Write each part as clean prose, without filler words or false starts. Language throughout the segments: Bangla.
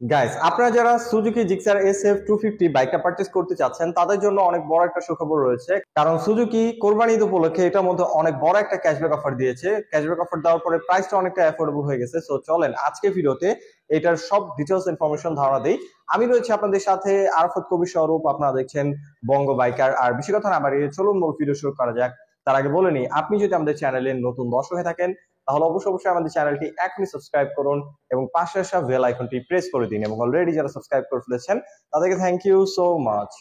গাইস, আপনারা যারা সুজুকি জিক্সার SF250 বাইকটা পারচেজ করতে চাচ্ছেন তাদের জন্য অনেক বড় একটা সুখবর রয়েছে। কারণ সুজুকি কোরবানি ঈদ উপলক্ষে এটার মধ্যে অনেক বড় একটা ক্যাশব্যাক অফার দিয়েছে। ক্যাশব্যাক অফার দেওয়ার পরে প্রাইসটা অনেকটা অ্যাফোর্ডেবল হয়ে গেছে। সো চলেন আজকে ভিডিওতে এটার সব ডিটেলস ইনফরমেশন ধারণা দেই। আমি রয়েছে আপনাদের সাথে আরাফাত কবির স্বরূপ, আপনারা দেখছেন বঙ্গ বাইকার। আর বেশি কথা না বাড়িয়ে চলুন মূল ভিডিও শুরু করা যাক। তার আগে বলে নিই, আপনি যদি আমাদের চ্যানেলে নতুন দর্শক হয়ে থাকেন তাহলে অবশ্যই আমাদের চ্যানেলটি এখনই সাবস্ক্রাইব করুন এবং পাশে আসা বেল আইকনটি প্রেস করে দিন। এবং অলরেডি যারা সাবস্ক্রাইব করে ফেলেছেন তাদেরকে থ্যাংক ইউ সো মাচ।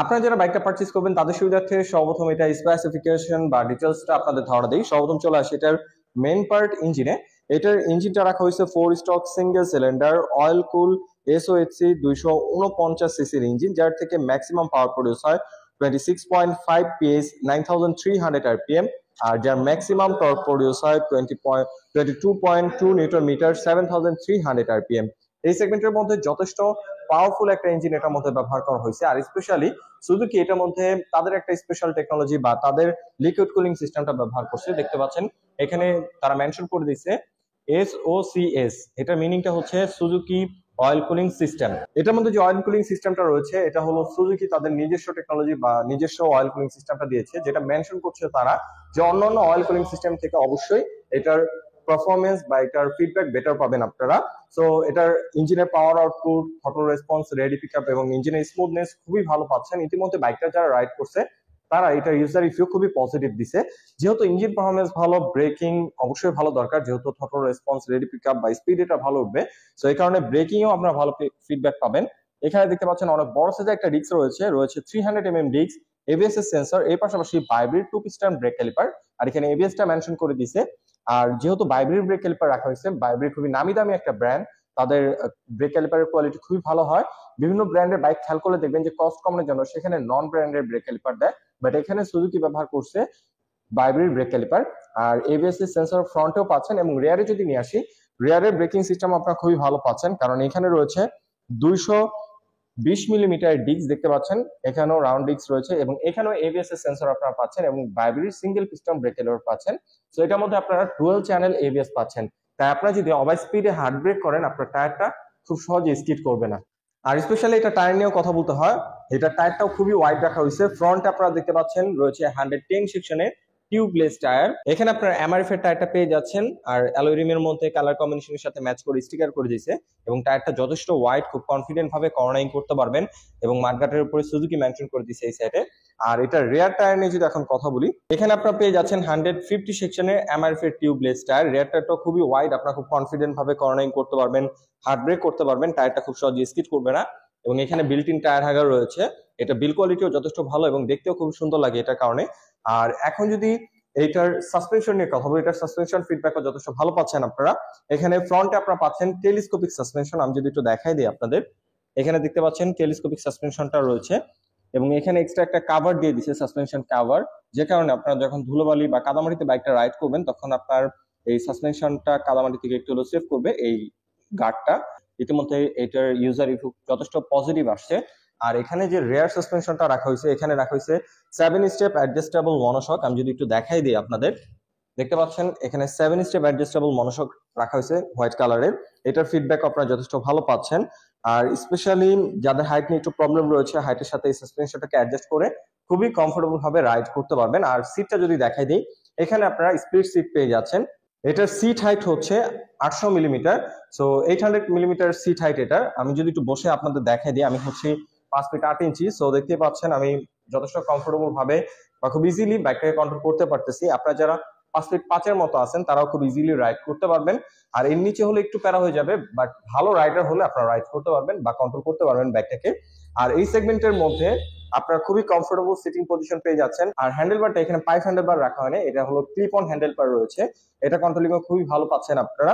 আপনারা যারা বাইকটা পারচেজ করবেন তাদের সুবিধার্থে সর্বপ্রথম এটা স্পেসিফিকেশন বা ডিটেলসটা আপনাদের ধারণা দিই। সর্বপ্রথম চলে আসে এটার মেইন পার্ট ইঞ্জিনে। এটার ইঞ্জিনটা রাখা হয়েছে 4 স্ট্রোক সিঙ্গেল সিলিন্ডার অয়েল কুল SOHC 249 সিসির ইঞ্জিন, যার থেকে ম্যাক্সিমাম পাওয়ার প্রডিউস হয় 26.5 PS 9300 RPM, আর যার ম্যাক্সিমাম টর্ক প্রডিউস হয় 22.2 নিউটন মিটার 7300 RPM। এই সেগমেন্টের মধ্যে যথেষ্ট পাওয়ারফুল একটা ইঞ্জিন এটার মধ্যে ব্যবহার করা হয়েছে। আর স্পেশালি সুজুকি এটার মধ্যে তাদের একটা স্পেশাল টেকনোলজি বা তাদের লিকুইড কুলিং সিস্টেমটা ব্যবহার করছে। দেখতে পাচ্ছেন এখানে তারা মেনশন করে দিয়েছে SOCS। এটার মিনিংটা হচ্ছে সুজুকি অয়েল কুলিং সিস্টেম। এটার মধ্যে যে অয়েল কুলিং সিস্টেমটা রয়েছে এটা হলো সুজুকি তাদের নিজস্ব টেকনোলজি বা নিজস্ব অয়েল কুলিং সিস্টেমটা দিয়েছে, যেটা মেনশন করছে তারা যে অন্যান্য অয়েল কুলিং সিস্টেম থেকে অবশ্যই এটার পারফরমেন্স বা এটার ফিডব্যাক বেটার পাবেন আপনারা। সো এটার ইঞ্জিনের power output, throttle response, ready pickup এবং ইঞ্জিনের স্মুথনেস খুবই ভালো পাচ্ছেন। ইতিমধ্যে বাইকটা যারা রাইড করছে তারা এটার ইউজার রিভিউ খুবই পজিটিভ দিছে। যেহেতু ইঞ্জিন পারফরমেন্স ভালো, ব্রেকিং অবশ্যই ভালো দরকার, যেহেতু থ্রটল রেসপন্স, রেডি পিকআপ বা স্পিড এটা ভালো উঠবে। সো এই কারণে ব্রেকিংও আপনারা ভালো ফিডব্যাক পাবেন। এখানে দেখতে পাচ্ছেন অনেক বড় সাইজের একটা ডিস্ক রয়েছে 300 mm ডিস্ক, ABS এর সেন্সর, এর পাশাপাশি ভাইব্রেট 2 পিস্টন ব্রেক ক্যালিপার। আর এখানে ABS টা মেনশন করে দিয়েছে। আর যেহেতু ভাইব্রেট ব্রেক ক্যালিপার রাখা হয়েছে, ভাইব্রেট খুবই নামি দামি একটা ব্র্যান্ড, তাদের ব্রেক ক্যালিপারের কোয়ালিটি খুবই ভালো হয়। বিভিন্ন ব্র্যান্ডের বাইক খেয়াল করলে দেখবেন যে কস্ট কমানোর জন্য সেখানে নন ব্র্যান্ডের ব্রেক ক্যালিপার দেয়, বাট এখানে সুজুকি ব্যবহার করছে ভাইব্রেট ব্রেক ক্যালিপার। আর ABS এর সেন্সর ফ্রন্টেও পাচ্ছেন। এবং রেয়ারে যদি নিয়ে আসি, রেয়ারের ব্রেকিং সিস্টেম আপনারা খুবই ভালো পাচ্ছেন, কারণ এখানে রয়েছে 220 মিলিমিটার ডিস্ক দেখতে পাচ্ছেন, এখানেও রাউন্ড ডিস্ক রয়েছে এবং এখানেও ABS এর সেন্সর আপনারা পাচ্ছেন এবং vibrate single piston brake caliper পাচ্ছেন। তো এটার মধ্যে আপনারা ডুয়াল চ্যানেল ABS পাচ্ছেন। তাই আপনারা যদি ওভার স্পিডে হার্ড ব্রেক করেন আপনার টায়ারটা খুব সহজে স্কিড করবে না। আর স্পেশালি এটা টায়ার নিয়েও কথা বলতে হয়, এটা টায়ারটাও খুবই ওয়াইড রাখা হয়েছে। ফ্রন্ট আপনারা দেখতে পাচ্ছেন রয়েছে 110 সেকশনের টিউবলেস টায়ার। এখানে আপনার MRF এর টায়ারটা পেয়ে যাচ্ছেন, আর অ্যালয় রিমের মধ্যে কালার কম্বিনেশনের সাথে ম্যাচ করে স্টিকার করে দিয়েছে এবং টায়ারটা যথেষ্ট ওয়াইড, খুব কনফিডেন্ট ভাবে কর্নারিং করতে পারবেন এবং মাঠঘাটের উপরে সুজুকি মেনশন করে দিয়েছে এই সাইডে। আর এটা রেয়ার টায়ার নিয়ে যদি এখন কথা বলি, এখানে আপনারা পেয়ে যাচ্ছেন 150 সেকশনের MRF এর টিউবলেস টায়ার। রেয়ার টায়ারটা খুবই ওয়াইড, আপনারা খুব কনফিডেন্ট ভাবে কর্নারিং করতে পারবেন, হার্ড ব্রেক করতে পারবেন, টায়ারটা খুব সহজে স্কিড করবে না। এবং এখানে বিল্ট ইন টায়ার হ্যাগার রয়েছে, এটা বিল কোয়ালিটিও যথেষ্ট ভালো এবং দেখতেও খুব সুন্দর লাগে এটার কারণে। আর এখন যদি এইটার সাসপেনশন নিয়ে কথা বলি, এটার সাসপেনশন ফিডব্যাকও যথেষ্ট ভালো পাচ্ছেন আপনারা। এখানে ফ্রন্টে আপনারা পাচ্ছেন টেলিস্কোপিক সাসপেনশন। আমি যদি একটু দেখাই দিই আপনাদের, এখানে দেখতে পাচ্ছেন টেলিস্কোপিক সাসপেনশনটা রয়েছে এবং এখানে এক্সট্রা একটা কাভার দিয়ে দিচ্ছে, সাসপেনশন কাভার, যে কারণে আপনারা যখন ধুলোবালি বা কাদামাটিতে বাইকটা রাইড করবেন তখন আপনার এই সাসপেনশনটা কাদামাটি থেকে একটু হলেও সেভ করবে এই গার্ডটা। ইতিমধ্যে এটার ইউজার রিভিউ যথেষ্ট পজিটিভ আসছে। আর এখানে যে রেয়ার সাসপেনশনটা রাখা হয়েছে, এখানে রাখা হয়েছে 7 স্টেপ অ্যাডজাস্টেবল মনোশক। আমি যদি একটু দেখাই দিই আপনাদের, দেখতে পাচ্ছেন এখানে 7 স্টেপ অ্যাডজাস্টেবল মনোশক রাখা হয়েছে হোয়াইট কালারের। এটার ফিডব্যাক আপনারা যথেষ্ট ভালো পাচ্ছেন। আর স্পেশালি যাদের হাইট নিয়ে একটু প্রবলেম রয়েছে, হাইটের সাথে এই সাসপেনশনটাকে অ্যাডজাস্ট করে খুবই কমফোর্টেবল ভাবে রাইড করতে পারবেন। আর সিটটা যদি দেখাই দিই, এখানে আপনারা স্প্লিট সিট পেয়ে যাচ্ছেন। এটার সিট হাইট হচ্ছে 800 millimetre. So 800 millimetre seat height এটা। আমি যদি একটু বসে আপনাদের দেখাই দিই, আমি হচ্ছে 5 ফিট 8 ইঞ্চি। সো দেখতে পাচ্ছেন আমি যথেষ্ট কমফোর্টেবল ভাবে বা খুব ইজিলি বাইকটাকে কন্ট্রোল করতে পারতেছি। আপনারা যারা 5 ফিট 5 এর মতো আছেন তারাও খুব ইজিলি রাইড করতে পারবেন। আর এর নিচে হলে একটু প্যারা হয়ে যাবে, বাট ভালো রাইডার হলে আপনারা রাইড করতে পারবেন বা কন্ট্রোল করতে পারবেন বাইকটাকে। আর এই সেগমেন্টের মধ্যে আপনারা খুবই কমফোর্টেবল সিটিং পজিশন পেয়ে যাচ্ছেন। আর হ্যান্ডেল বারটা এখানে পাইপ হ্যান্ডেল বার রাখা হয়নি, এটা হলো ক্লিপ অন হ্যান্ডেল বার রয়েছে, এটা কন্ট্রোলিং খুবই ভালো পাচ্ছেন আপনারা।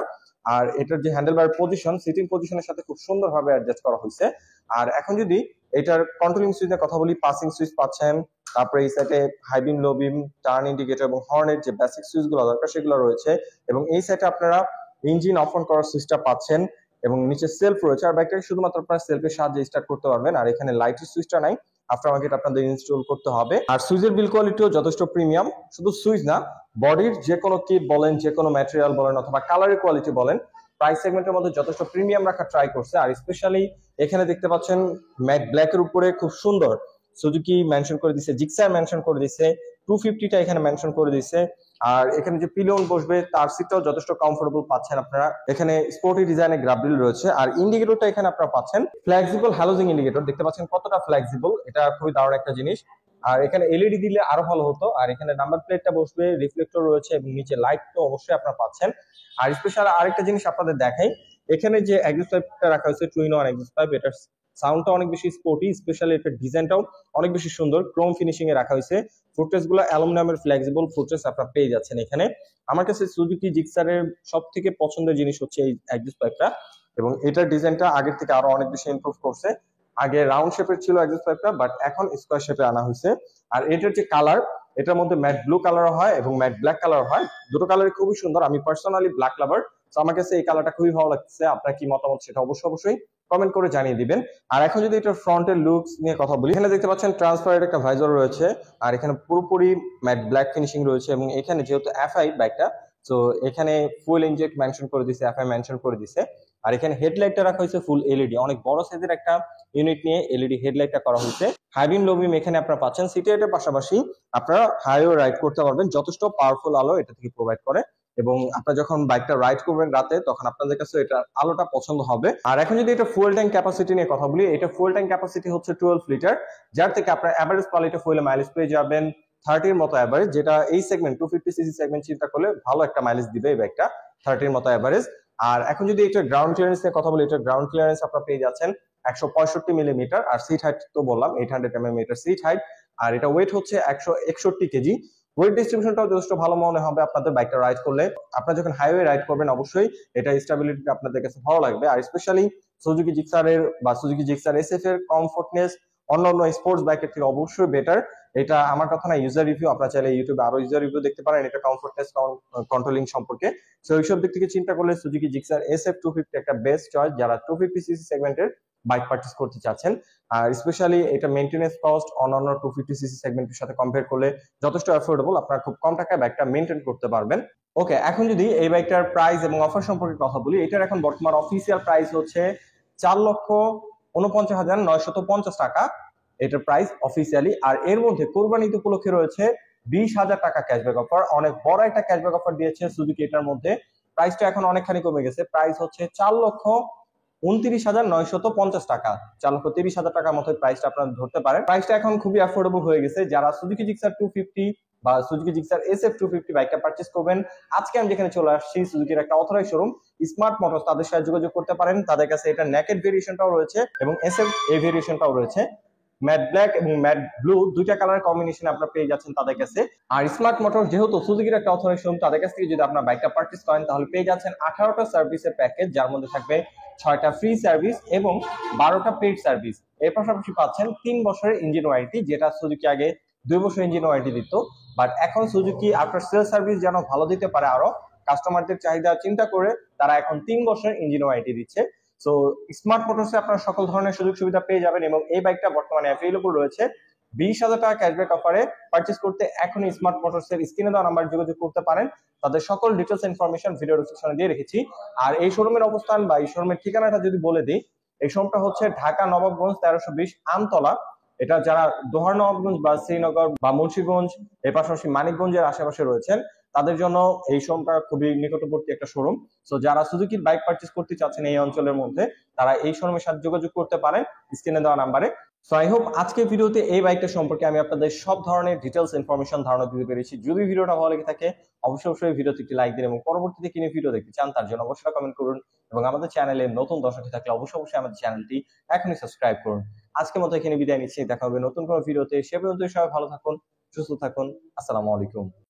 আর এটার যে হ্যান্ডেল বার পজিশন, সিটিং পজিশনের সাথে খুব সুন্দরভাবে অ্যাডজাস্ট করা হয়েছে। আর এখন যদি এটার কন্ট্রোলিং সুইচের কথা বলি, পাসিং সুইচ পাচ্ছেন, তারপরে এই সাইডে হাই বিম, লো বিম, টার্ন ইন্ডিকেটর এবং হর্নের যে বেসিক সুইচ গুলো দরকার সেগুলো রয়েছে। এবং এই সাইডে আপনারা ইঞ্জিন অফ অন করার সুইচটা পাচ্ছেন এবং নিচে সেলফ রয়েছে। আর বাইকটাকে শুধুমাত্র আপনারা সেলফের সাহায্যে স্টার্ট করতে পারবেন। আর এখানে লাইটের সুইচটা নাই, আফটার মার্কেট আপনাদের ইনস্টল করতে হবে। আর সুইচের বিল কোয়ালিটিও যথেষ্ট প্রিমিয়াম, শুধু সুইচ না, বডির যে কোনো কিট বলেন, যে কোনো ম্যাটেরিয়াল বলেন অথবা কালারের কোয়ালিটি বলেন, প্রাইস সেগমেন্টের মধ্যে যথেষ্ট প্রিমিয়াম রাখা ট্রাই করছে। আর স্পেশালি এখানে দেখতে পাচ্ছেন ম্যাট ব্ল্যাকের উপরে খুব সুন্দর সুজুকি মেনশন করে দিছে, জিক্সার মেনশন করে দিছে, 250টা এখানে মেনশন করে দিছে। আর এখানে যে পিলিয়ন বসবে তার সিটটাও যথেষ্ট কমফোর্টেবল পাচ্ছেন আপনারা। এখানে স্পোর্টি ডিজাইনের গ্রাবরিল রয়েছে। আর ইন্ডিকেটরটা এখানে আপনারা পাচ্ছেন ফ্লেক্সিবল হ্যালোজিং ইন্ডিকেটর, দেখতে পাচ্ছেন কতটা ফ্লেক্সিবল, এটা খুবই দারুণ একটা জিনিস। আর এখানে এলইডি দিলে আরো ভালো হতো। আর এখানে নাম্বার প্লেটটা বসবে, রিফ্লেক্টর রয়েছে এবং নিচে লাইট তো অবশ্যই আপনারা পাচ্ছেন। আর স্পেশাল আরেকটা জিনিস আপনাদের দেখাই, এখানে যে এক্সস্ট পাইপটা রাখা হয়েছে 2-in-1 এক্সস্ট পাইপ, এটার সাউন্ডটা অনেক বেশি স্পোর্টি, স্পেশালি এটার ডিজাইনটাও অনেক বেশি সুন্দর, ক্রোম ফিনিশিং এ রাখা হয়েছে। ফুটরেস গুলো অ্যালুমিনিয়ামের ফ্লেক্সিবল ফুটরেস আপনারা পেয়ে যাচ্ছেন এখানে। আমার কাছে সুজুকি জিক্সারের সব থেকে পছন্দের জিনিস হচ্ছে এই এক্সস্ট পাইপটা, এবং এটার ডিজাইনটা আগের থেকে আরো অনেক বেশি ইমপ্রুভ করছে। আগে রাউন্ড শেপের ছিল এক্সস্ট পাইপটা, বাট এখন স্কোয়ার শেপে আনা হয়েছে। আর এটার যে কালার, এটার মধ্যে ম্যাট ব্লু কালার হয় এবং ম্যাট ব্ল্যাক কালার হয়, দুটো কালারই খুবই সুন্দর। আমি পার্সোনালি ব্ল্যাক লাভার, তো আমার কাছে এই কালারটা খুবই ভালো লাগছে। আপনার কি মতামত সেটা অবশ্যই কমেন্ট করে জানিয়ে দিবেন। আর এখন যদি এটার ফ্রন্টের লুকস নিয়ে কথা বলি, এখানে দেখতে পাচ্ছেন ট্রান্সপারেন্ট একটা ভাইজার রয়েছে, আর এখানে পুরোপুরি ম্যাট ব্ল্যাক ফিনিশিং রয়েছে। এবং এখানে যেহেতু এফআই বাইকটা, তো এখানে ফুল ইনজেক্ট মেনশন করে দিছে, এফআই মেনশন করে দিছে। আর এখানে হেডলাইটটা রাখা হয়েছে ফুল এলইডি, অনেক বড় সাইজের একটা ইউনিট নিয়ে এলইডি হেডলাইটটা করা হয়েছে। হাই বিম লো বিম এখানে আপনারা পাচ্ছেন। সিটি লাইটের পাশাপাশি আপনারা হাইওয়ে রাইড করতে পারবেন, যথেষ্ট পাওয়ারফুল আলো এটা থেকে প্রোভাইড করে। এবং আপনারা যখন বাইকটা রাইড করবেন রাতে, তখন আপনাদের কাছে এটা আলোটা পছন্দ হবে। আর এখন যদি এটা ফুয়েল ট্যাঙ্ক ক্যাপাসিটি নিয়ে কথা বলি, এটা ফুয়েল ট্যাঙ্ক ক্যাপাসিটি হচ্ছে 12 লিটার, যার থেকে আপনার অ্যাভারেজ কোয়ালিটি ফুয়েলে মাইলেজ পেয়ে যাবেন 30-র মতো অ্যাভারেজ, যেটা এই সেগমেন্ট 250cc সেগমেন্ট চিন্তা করলে ভালো একটা মাইলেজ দিবে এই বাইকটা, 30-র মতো অ্যাভারেজ। আর এখন যদি এটা গ্রাউন্ড ক্লিয়ারেন্স নিয়ে কথা বলি, এটা গ্রাউন্ড ক্লিয়ারেন্স আপনারা পেয়ে যাচ্ছেন 165 মিলিমিটার। আর সিট হাইট তো বললাম 800 মিলিমিটার সিট হাইট। আর এটা ওয়েট হচ্ছে 161 কেজি। ওয়েট ডিস্ট্রিবিউশনটাও যথেষ্ট ভালো মনে হবে আপনাদের বাইকটা রাইড করলে। আপনারা যখন হাইওয়ে রাইড করবেন অবশ্যই এটা স্টেবিলিটি আপনাদের কাছে ভালো লাগবে। আর স্পেশালি সুজুকি জিক্সারের বা সুজুকি জিক্সার এসএফ এর কমফোর্টনেস অন্যান্য স্পোর্টস বাইকের থেকে অবশ্যই বেটার। এটা আমার কথা না, ইউজার রিভিউ, আপনারা চাইলে ইউটিউবে আরো ইউজার রিভিউ দেখতে পারেন এটা কমফোর্টনেস কন্ট্রোলিং সম্পর্কে। সো এইসব দিক থেকে চিন্তা করলে সুজুকি জিক্সার এসএফ 250 একটা বেস্ট চয়েস যারা 250cc সেগমেন্টের বাইক পারচেজ করতে চাচ্ছেন। আর স্পেশালি এটা মেইনটেনেন্স কস্ট অন্যান্য 250cc সেগমেন্টের সাথে কম্পেয়ার করলে যথেষ্ট অ্যাফোর্ডেবল, আপনারা খুব কম টাকায় বাইকটা মেইনটেইন করতে পারবেন। ওকে, এখন যদি এই বাইকটার প্রাইস এবং অফার সম্পর্কে কথা বলি, এটার এখন বর্তমান অফিসিয়াল প্রাইস হচ্ছে 4,49,950 টাকা, এটার প্রাইস অফিসিয়ালি। আর এর মধ্যে কোরবানি ঈদ উপলক্ষে রয়েছে 20,000 টাকা ক্যাশব্যাক অফার, অনেক বড় একটা ক্যাশব্যাক অফার দিয়েছে সুজুকি এটার মধ্যে। প্রাইসটা এখন অনেকখানি কমে গেছে, প্রাইস হচ্ছে 4,29,950 টাকা, 4,30,000 টাকার মতো প্রাইসটা আপনারা ধরতে পারেন। প্রাইসটা এখন খুবই অ্যাফোর্ডেবল হয়ে গেছে। যারা সুজুকি জিক্সার 250 বা সুজুকি জিক্সার এসএফ 250 বাইকটা পারচেজ করবেন, আজকে আমি যেখানে চলে আসছি সুজুকির একটা অথরাইজ শোরুম স্মার্ট মোটরস, তাদের সাথে যোগাযোগ করতে পারেন। তাদের কাছে এটা নেকেড ভেরিয়েশনটাও রয়েছে এবং এসএফ এ ভেরিয়েশনটাও রয়েছে। ম্যাট ব্ল্যাক এবং ম্যাট ব্লু দুইটা কালার কম্বিনেশন আপনারা পেয়ে যাচ্ছেন তাদের কাছে। আর স্মার্ট মোটর যেহেতু সুজুকির একটা অথরাইজ শোরুম, তাদের কাছ থেকে যদি আপনার বাইকটা পারচেজ করেন তাহলে পেয়ে যাচ্ছেন 18টা সার্ভিসের প্যাকেজ, যার মধ্যে থাকবে 6টা ফ্রি সার্ভিস এবং 12টা পেইড সার্ভিস। এর পাশাপাশি পাচ্ছেন 3 বছরের ইঞ্জিন ওয়ারেন্টি, যেটা সুজুকি আগে 2 বছর ইঞ্জিন ওয়ারেন্টি দিত, বাট এখন সুজুকি আফটার সেল সার্ভিস যেন ভালো দিতে পারে আরো কাস্টমারদের চাহিদা চিন্তা করে তারা এখন 3 বছরের ইঞ্জিন ওয়ারেন্টি দিচ্ছে। সো স্মার্ট মোটরসে আপনারা সকল ধরনের সুযোগ সুবিধা পেয়ে যাবেন এবং এই বাইকটা বর্তমানে অ্যাভেলেবল রয়েছে 20,000 টাকা ক্যাশব্যাক অফারে। পারচেজ করতে এখনই স্মার্ট মোটরসের স্ক্রিনে দেওয়া নাম্বার যোগাযোগ করতে পারেন। তাদের সকল ডিটেলস ইনফরমেশন ভিডিও ডেসক্রিপশনে দিয়ে রেখেছি। আর এই শোরুমের অবস্থান বা এই শোরুমের ঠিকানাটা যদি বলে দিই, এই শোরুমটা হচ্ছে ঢাকা নবাবগঞ্জ 1320 আমতলা। এটা যারা দোহার নবাবগঞ্জ বা শ্রীনগর বা মুন্সিগঞ্জ এর পাশাপাশি মানিকগঞ্জের আশেপাশে রয়েছেন, তাদের জন্য এই শোরুমটা খুবই নিকটবর্তী একটা শোরুম। সো যারা সুজুকির বাইক পারচেজ করতে চাচ্ছেন এই অঞ্চলের মধ্যে, তারা এই শোরুমের সাথে যোগাযোগ করতে পারেন স্ক্রিনে দেওয়া নাম্বারে। সো আই হোপ আজকের ভিডিওতে এই বাইকটা সম্পর্কে আমি আপনাদের সব ধরনের ডিটেলস ইনফরমেশন ধারণা দিতে পেরেছি। যদি ভিডিওটা ভালো লেগে থাকে অবশ্যই ভিডিওতে একটি লাইক দিন এবং পরবর্তীতে কিনে ভিডিও দেখতে চান তার জন্য অবশ্যই কমেন্ট করুন এবং আমাদের চ্যানেলে নতুন দর্শক থাকলে অবশ্যই আমাদের চ্যানেলটি এখনই সাবস্ক্রাইব করুন। আজকের মতো এখানে বিদায় নিচ্ছি, দেখা হবে নতুন কোনো ভিডিওতে। সে পর্যন্ত সবাই ভালো থাকুন, সুস্থ থাকুন। আসসালামু আলাইকুম।